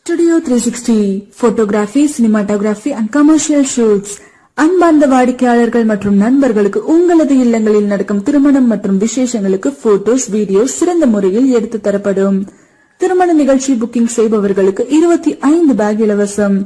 Studio 360 Photography, Cinematography and Commercial Shoots. அன்பார்ந்த வாடிக்கையாளர்கள் மற்றும் நண்பர்களுக்கு உங்களது இல்லங்களில் நடக்கும் திருமணம் மற்றும் விசேஷங்களுக்கு போட்டோஸ், வீடியோஸ் சிறந்த முறையில் எடுத்து தரப்படும். திருமண நிகழ்ச்சி புக்கிங் செய்பவர்களுக்கு 25 பேக் இலவசம்.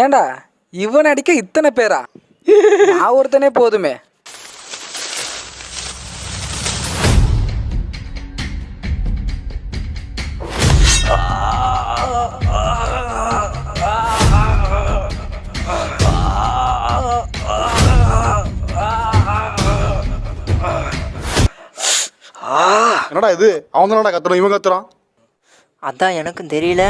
ஏண்டா இவன் அடிக்க இத்தனை பேரா? நான் ஒருத்தனே போதுமே. என்னடா இது? அவன் தானடா கத்துறான், இவன் கத்துறான். அதான் எனக்கும் தெரியல.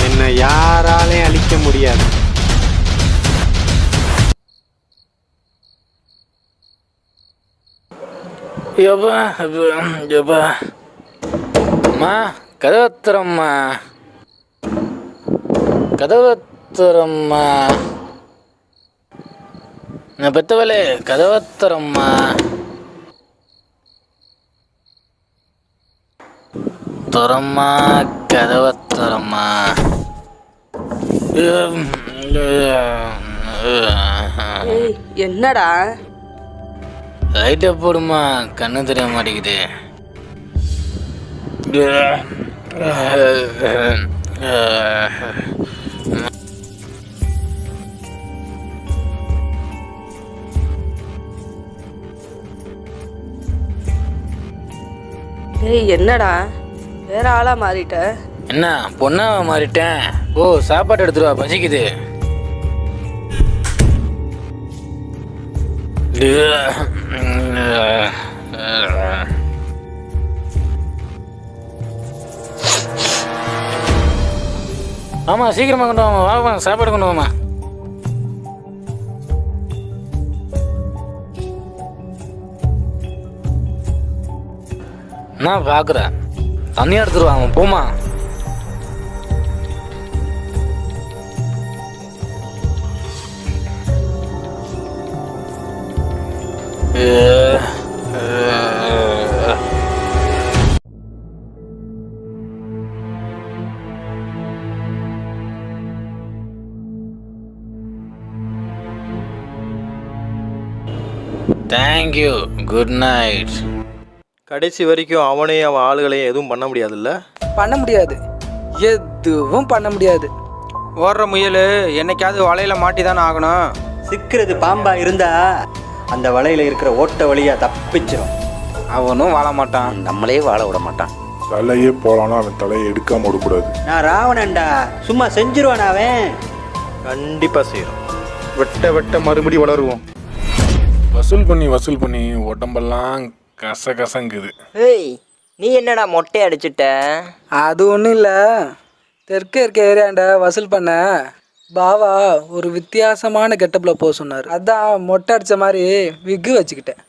என்னை யாராலையும் அழிக்க முடியாது. அம்மா கதவத்திரம்மா, கதவத்திரம்மா, நான் பெத்தவளே கதவத்திரம்மா. துறம்மா கதவத்திரம்மா. என்னடா லைட்டை போடுமா, கண்ணு தெரிய மாட்டேங்குது. என்னடா வேற ஆளா மாறிட்ட? என்ன பொண்ணா மாறிட்டேன்? ஓ சாப்பாடு எடுத்துருவா, பசிக்குது. ஆமா சீக்கிரமா கொண்டு வாமா, வாமா சாப்பாடு கொண்டு வாமா. நான் பாக்குறேன், தண்ணியா எடுத்துருவாங்க போமா. Thank you, good night. கடைசி வரைக்கும் அவனையும் அவன் ஆளுகளையும் எதுவும் பண்ண முடியாதுல்ல? பண்ண முடியாது, எதுவும் பண்ண முடியாது. ஓடுற முயல் என்னைக்காவது வலையில மாட்டி தானே ஆகணும். சிக்கிறது பாம்பா இருந்தா அந்த வலையில இருக்கிற ஓட்ட வழியா தப்பிச்சிடும். அவனும் வாழ மாட்டான், நம்மளே வாழ விட மாட்டான். தலையே போலானா அவன் தலையை எடுக்காம விடக்கூடாது. நான் ராவணன்டா, சும்மா செஞ்சிருவான் அவன். கண்டிப்பாக செய்கிறோம். வெட்ட வெட்ட மறுபடி வளருவோம். வசூல் பண்ணி உடம்பெல்லாம் கசங்குது. ஏய், நீ என்னடா மொட்டை அடிச்சுட்ட? அது ஒன்றும் இல்லை, தெற்கே இருக்க ஏரியாண்ட வசூல் பண்ண பாவா ஒரு வித்தியாசமான கெட்டப்பில் போக சொன்னார். அதான் மொட்டை அடித்த மாதிரி விக்கு வச்சுக்கிட்டேன்.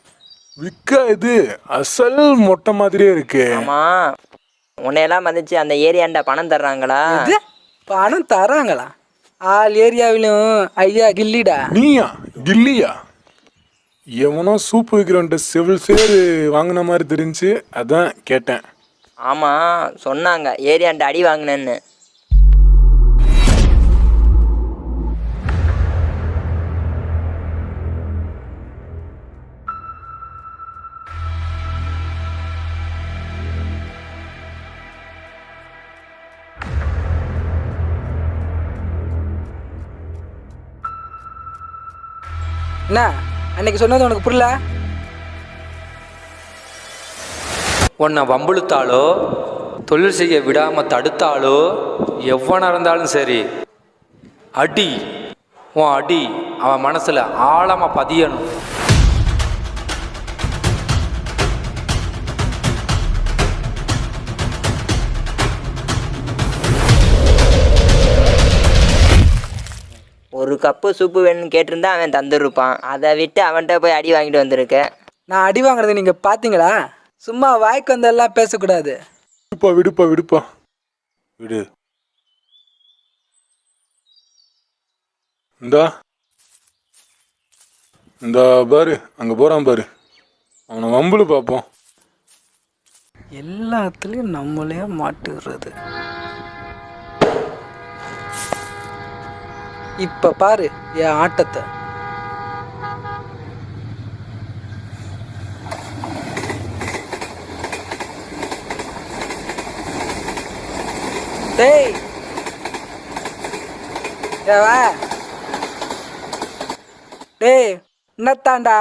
விக்கா இது அசல் மொட்டை மாதிரியே இருக்கு. ஆமா, உன்னையெல்லாம் மதிச்சு அந்த ஏரியாண்ட பணம் தர்றாங்களா? இது பணம் தராங்களா? ஆல் ஏரியாவிலும் ஐயா கில்லிடா. நீயா கில்லியா? எவனோ சூப்பு விற்கிறவன்ட்ட செவில் சேரு வாங்கின மாதிரி தெரிஞ்சு அதான் கேட்டேன். ஆமா, சொன்னாங்க ஏரியாண்ட அடி வாங்கினேன்னு. என்ன அன்னைக்கு சொன்னது உனக்கு புரியல? உன்னை வம்புழுத்தாலோ தொழில் செய்ய விடாமல் தடுத்தாலோ எவ்வளோ இருந்தாலும் சரி, அடி உன் அடி அவன் மனசில் ஆழமாக பதியணும். ஒரு கப்பு சூப்பு வேணும்னு கேட்டிருந்தா அவன் தந்துருப்பான். அதை விட்டு அவன்கிட்ட போய் அடி வாங்கிட்டு வந்திருக்க. நான் அடி வாங்குறது நீங்கள் பார்த்தீங்களா? சும்மா வாய்க்கு வந்தெல்லாம் பேசக்கூடாது. விடுப்பா விடு. இந்த பாரு, அங்கே போகிறான் பாரு, அவனை வம்புல பார்ப்போம். எல்லாத்துலேயும் நம்மளே மாட்டுறது. இப்போ பாரு என் ஆட்டத்தை. டேய் ஏவா, டேய் என்னத்தாண்டா,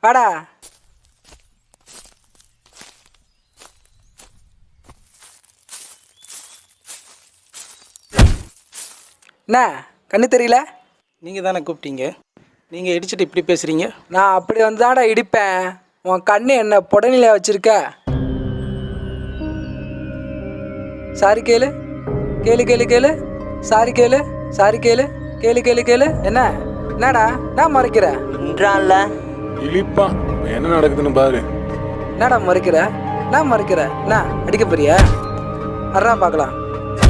வாடா. என்ன கண்ணு தெரியல? நீங்கள் தானே கூப்பிட்டீங்க, நீங்கள் இடிச்சிட்டு இப்படி பேசுகிறீங்க. நான் அப்படி வந்து தான்டா இடிப்பேன். உன் கண்ணு என்ன புடநிலையா வச்சிருக்க? சாரி கேளு சாரி கேளு. என்னடா நான் மறைக்கிற? நின்றான்ல இழிப்பான், என்ன நடக்குதுன்னு பாரு. என்னடா மறைக்கிற? நான் மறைக்கிற? நான் அடிக்க போறியா? அர்றா பார்க்கலாம்.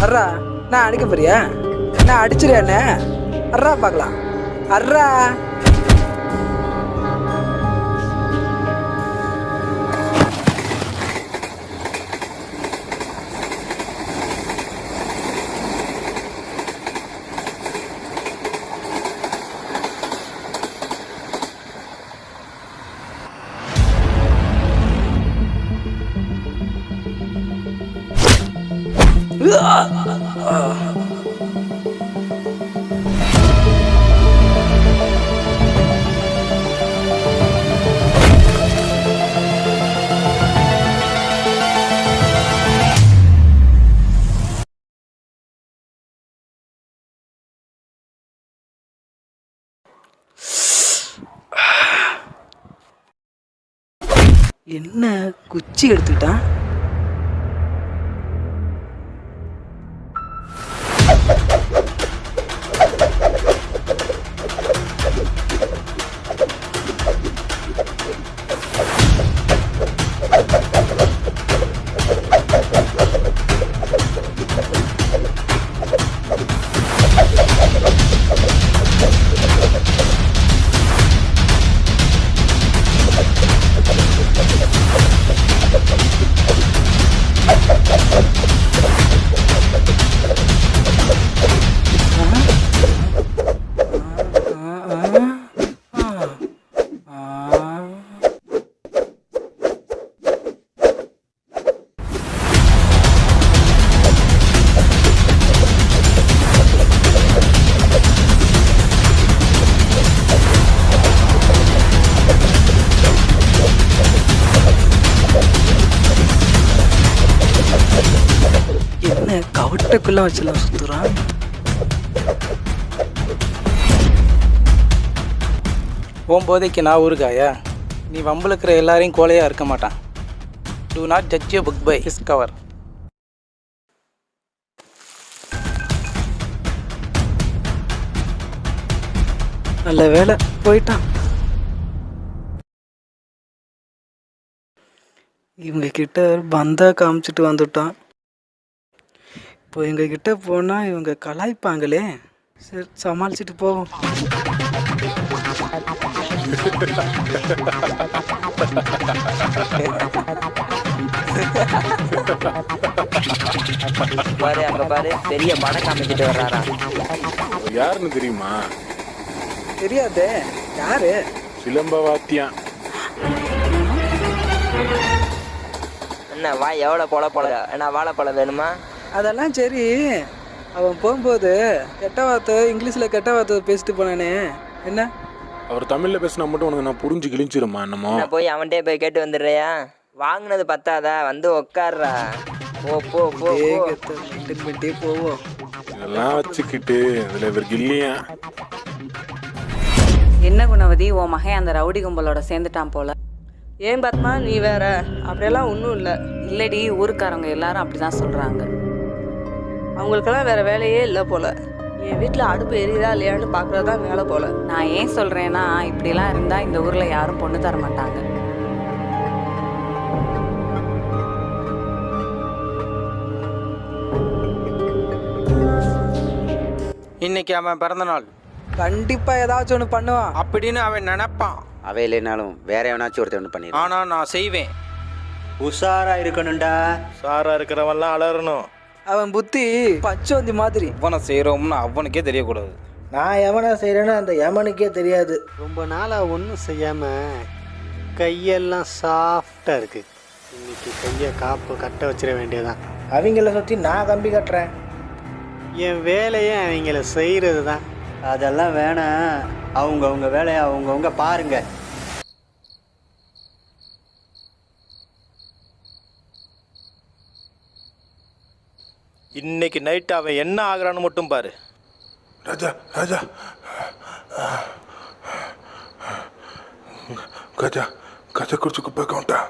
அர்றா நான் அடிக்க போறியா? நான் அடிச்சிருவேண்ணே. அர்றா பார்க்கலாம். அர்றா. என்ன குச்சி எடுத்துக்கிட்டான்? கவட்டக்குள்ள வச்சுலாம் சுத்துறான். போகும்போதைக்கு நான் ஊருக்காயா நீ வம்பளுக்கிற எல்லாரையும் கோலையாக இருக்க மாட்டான். Do not judge a book by its cover. நல்ல வேலை போயிட்டான். இவங்க கிட்ட பந்தா காமிச்சிட்டு வந்துட்டான். இப்போ எங்க கிட்ட போனால் இவங்க கலாய்ப்பாங்களே. சரி சமாளிச்சுட்டு போவோம். பாரு அங்க பாரு பெரிய படம் காமிச்சிட்டு வர்றாரா. யாருன்னு தெரியுமா? தெரியாதே. யாரு? சிலம்பவாத்தியான். என்ன வா எவ்வளோ பொல என்ன வாழைப்பழம் வேணுமா? அதெல்லாம் சரி. அவன் போகும்போது கெட்ட வார்த்தை இங்கிலீஷில் கெட்ட வார்த்தை பேசிட்டு போனானே என்ன? அவர் தமிழில் பேசினா மட்டும் உனக்கு நான் புரிஞ்சு கிழிச்சிருமா என்னமோ? நான் போய் அவன்கிட்டே போய் கேட்டு வந்துடுறியா? வாங்கினது பத்தாதா, வந்து உக்காடுறா. போ போ போ பண்ணிட்டே போவோம். இதெல்லாம் வச்சுக்கிட்டு இதில் இவருக்கு இல்லையா? என்ன குணவதி, உன் மகன் அந்த ரவுடி கும்பலோட சேர்ந்துட்டான் போல. ஏன் பத்மா நீ வேற? அப்படியெல்லாம் ஒன்றும் இல்லை. இல்லடி, ஊருக்காரங்க எல்லாரும் அப்படிதான் சொல்றாங்க. அவங்களுக்கெல்லாம் வேற வேலையே இல்லை போல. என் வீட்டில் அடுப்பு எரியுதா இல்லையான்னு பார்க்குறது தான் வேலை போல. நான் ஏன் சொல்றேன்னா, இப்படிலாம் இருந்தா இந்த ஊர்ல யாரும் பொண்ணு தர மாட்டாங்க. இன்னைக்கு அவன் பிறந்த நாள் கண்டிப்பாக ஏதாச்சும் ஒன்று பண்ணுவான் அப்படின்னு அவன் நினைப்பான். அவை இல்லைனாலும் வேற எவனாச்சும் ஒருத்தர் ஒன்று பண்ணிடுறான். ஆனா நான் செய்வேன். உஷாரா இருக்கணும்டா. சாரா இருக்கிறவன்லாம் அலறணும். அவன் புத்தி பச்சோந்தி மாதிரி. அவனை செய்கிறோம்னு அவனுக்கே தெரியக்கூடாது. நான் எவனை செய்கிறேன்னு அந்த எவனுக்கே தெரியாது. ரொம்ப நாளாக ஒன்றும் செய்யாமல் கையெல்லாம் சாஃப்டாக இருக்குது. இன்னைக்கு கையை காப்பு கட்ட வச்சிட வேண்டியதான். அவங்கள சுற்றி நான் கம்பி கட்டுறேன். என் வேலையை அவங்கள செய்கிறது தான். அதெல்லாம் வேணாம். அவங்கவுங்க வேலையை அவங்கவுங்க பாருங்க. இன்னைக்கு நைட்டு அவன் என்ன ஆகுறான்னு மட்டும் பாரு. ராஜா ராஜா கஜா கஜா குடிச்சு குப்பை கவுண்டா.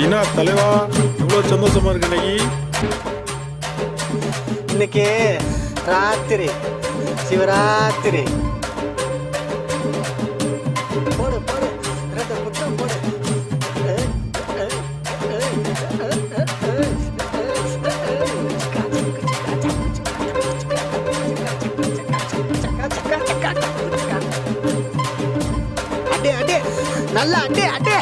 என்ன தலைவா, இவ்வளோ சந்தோஷமா இருக்கு இன்னைக்கு? இன்னைக்கு ராத்திரி சிவராத்திரி. போடு போடு ரெண்டு புத்தம் போடு. அடே அடே நல்லா அடே அடே.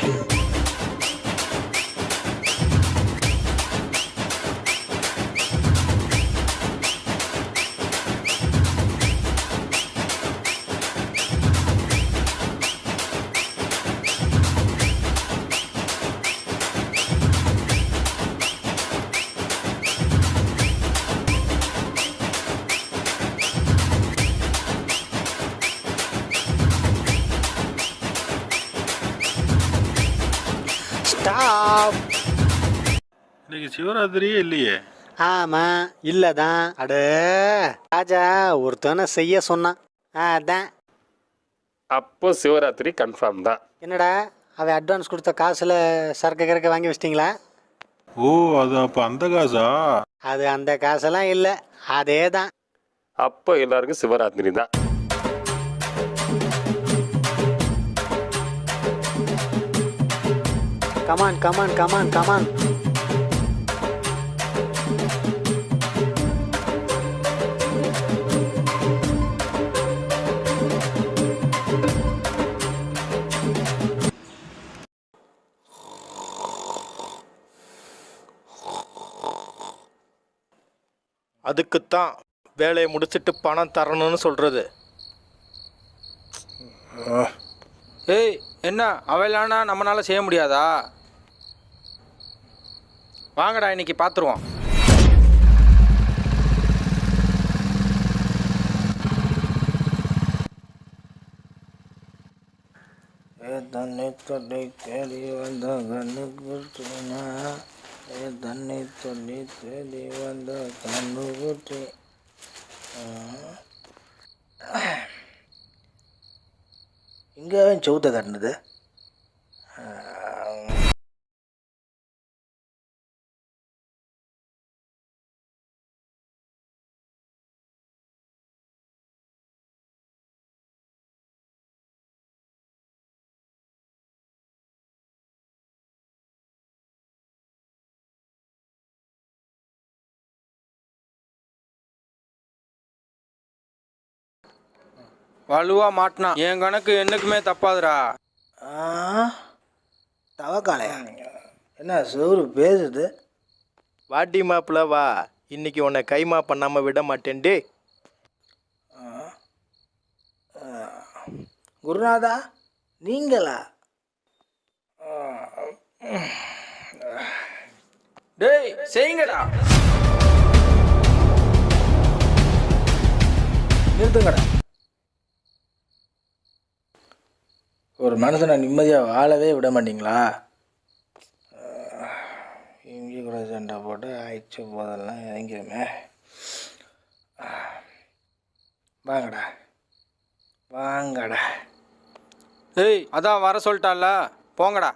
இன்னைக்கு சிவராத்திரியே இல்லையே. ஆமாம் இல்லை தான். அட ராஜா ஒருத்தனை செய்ய சொன்னான். அதான். அப்போ சிவராத்திரி கன்ஃபார்ம் தான். என்னடா அவன் அட்வான்ஸ் கொடுத்த காசில் சரக்கு கறக்க வாங்கி வச்சிட்டிங்களா? ஓ, அது அப்போ அந்த காசா? அது அந்த காசெல்லாம் இல்லை, அதே தான். அப்போ எல்லாருக்கும் சிவராத்திரி தான். Come on come on come on come on. அதுக்குத்தான் வேலையை முடிச்சிட்டு பணம் தரணும்னு சொல்கிறது. ஏய் என்ன அவையிலானா நம்மளால செய்ய முடியாதா? வாங்கடா இன்னைக்கு பார்த்துருவோம். தண்ணி தொட்டி தேடி வந்த கண்ணுக்கு தண்ணி தொட்டி தேடி வந்த கண்ணு குட்டி. இங்கே சவுத்தை காட்டினது. வலுவா மாட்டினா என் கணக்கு என்னைக்குமே தப்பாதுடா. தவக்காலையா என்ன சோறு பேசுது? வாட்டி மாப்பிள்ள வா, இன்னைக்கு உன்னை கைமா பண்ணாமல் விட மாட்டேன்டே. குருநாதா நீங்களா? டேய் செய்யுங்கடா. நிறுத்துங்கடா. ஒரு மனுஷனை நிம்மதியாக வாழவே விட மாட்டீங்களா? இங்கே கூட சண்டை போட்டு ஆயிடுச்சு போதெல்லாம் இறங்கிடுமே. வாங்கடா வாங்கடா. ஏய் அதான் வர சொல்லிட்டால, போங்கடா.